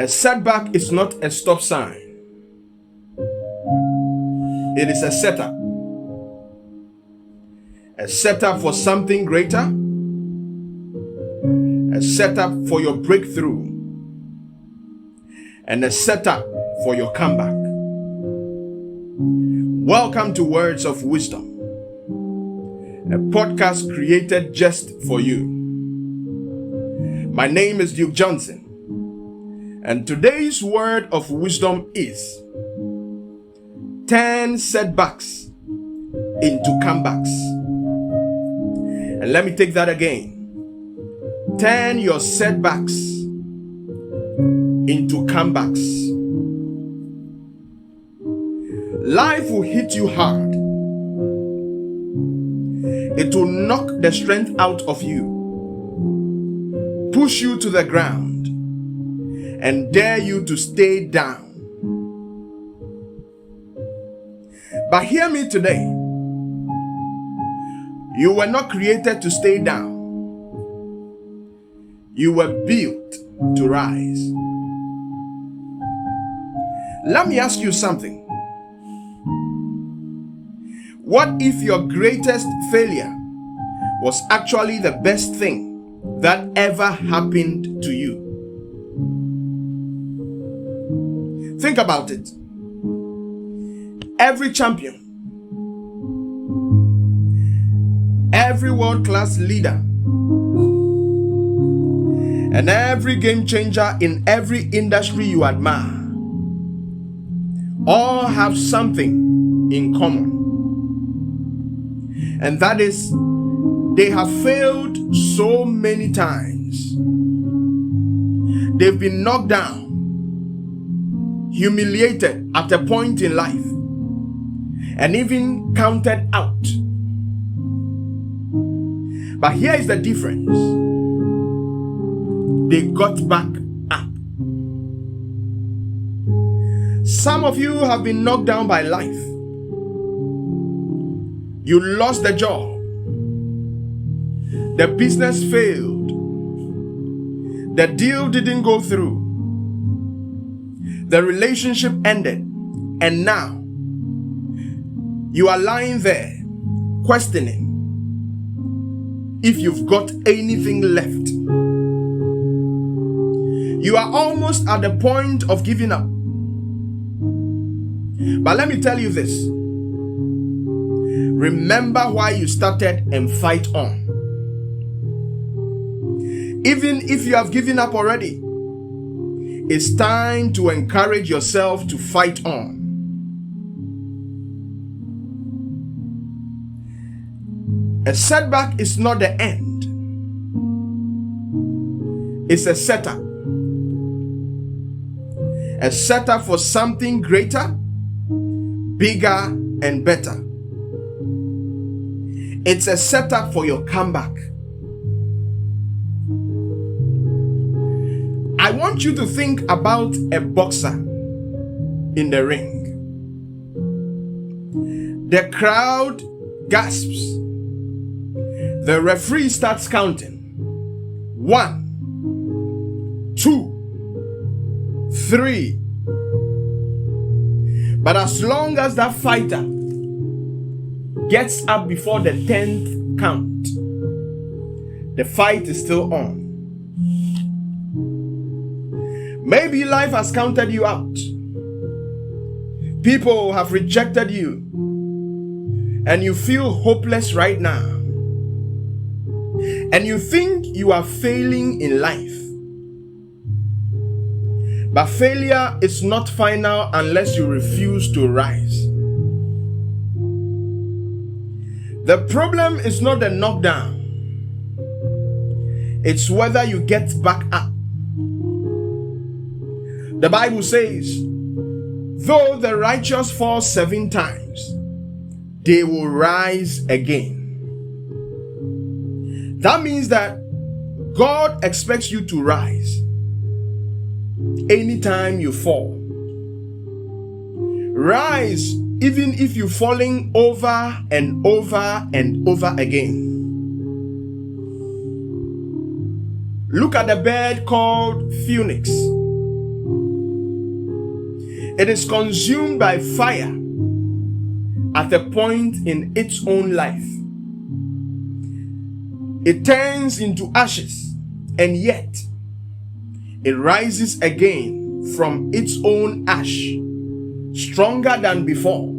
A setback is not a stop sign. It is a setup. A setup for something greater. A setup for your breakthrough. And a setup for your comeback. Welcome to Words of Wisdom, a podcast created just for you. My name is Duke Johnson, and today's word of wisdom is: turn setbacks into comebacks. And let me take that again. Turn your setbacks into comebacks. Life will hit you hard. It will knock the strength out of you, push you to the ground, and dare you to stay down. But hear me today. You were not created to stay down. You were built to rise. Let me ask you something. What if your greatest failure was actually the best thing that ever happened to you? Think about it. Every champion, every world-class leader, and every game changer in every industry you admire all have something in common. And that is, they have failed so many times. They've been knocked down, humiliated at a point in life, and even counted out. But here is the difference. They got back up. Some of you have been knocked down by life. You lost the job. The business failed. The deal didn't go through. The relationship ended. And now, you are lying there, questioning if you've got anything left. You are almost at the point of giving up. But let me tell you this. Remember why you started and fight on. Even if you have given up already, it's time to encourage yourself to fight on. A setback is not the end. It's a setup. A setup for something greater, bigger, and better. It's a setup for your comeback. I want you to think about a boxer in the ring. The crowd gasps. The referee starts counting. 1, 2, 3. But as long as that fighter gets up before the 10th count, the fight is still on. Maybe life has counted you out. People have rejected you, and you feel hopeless right now. And you think you are failing in life. But failure is not final unless you refuse to rise. The problem is not the knockdown. It's whether you get back up. The Bible says, though the righteous fall 7 times, they will rise again. That means that God expects you to rise anytime you fall. Rise even if you're falling over and over and over again. Look at the bird called phoenix. It is consumed by fire at a point in its own life. It turns into ashes, and yet it rises again from its own ash, stronger than before.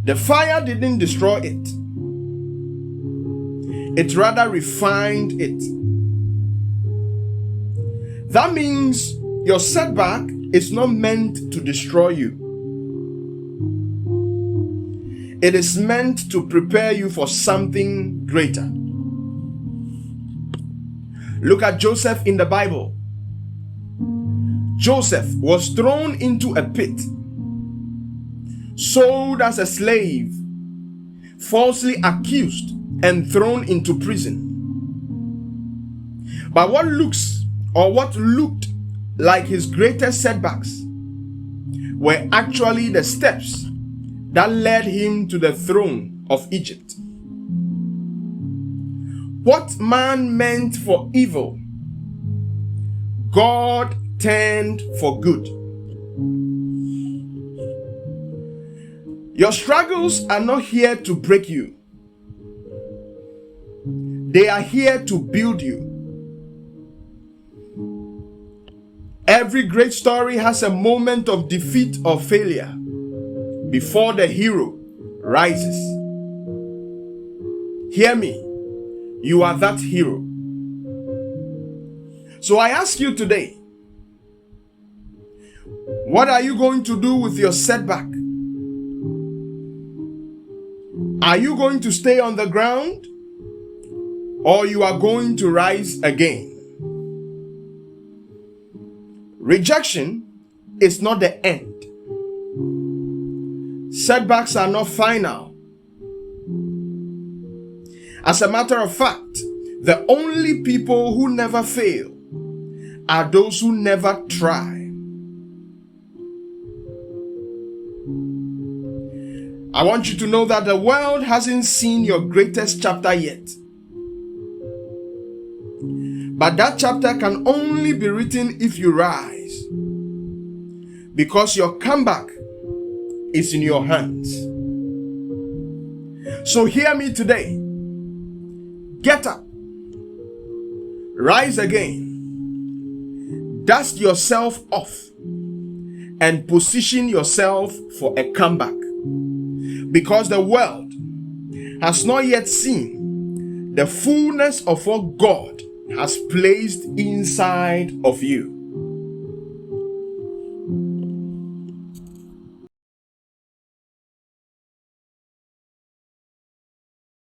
The fire didn't destroy it. It rather refined it. That means your setback is not meant to destroy you. It is meant to prepare you for something greater. Look at Joseph in the Bible. Joseph was thrown into a pit, sold as a slave, falsely accused, and thrown into prison. But what looked like his greatest setbacks were actually the steps that led him to the throne of Egypt. What man meant for evil, God turned for good. Your struggles are not here to break you. They are here to build you. Every great story has a moment of defeat or failure before the hero rises. Hear me, you are that hero. So I ask you today, what are you going to do with your setback? Are you going to stay on the ground, or you are going to rise again? Rejection is not the end. Setbacks are not final. As a matter of fact, the only people who never fail are those who never try. I want you to know that the world hasn't seen your greatest chapter yet. But that chapter can only be written if you rise, because your comeback is in your hands. So hear me today. Get up. Rise again. Dust yourself off and position yourself for a comeback, because the world has not yet seen the fullness of what God has placed inside of you.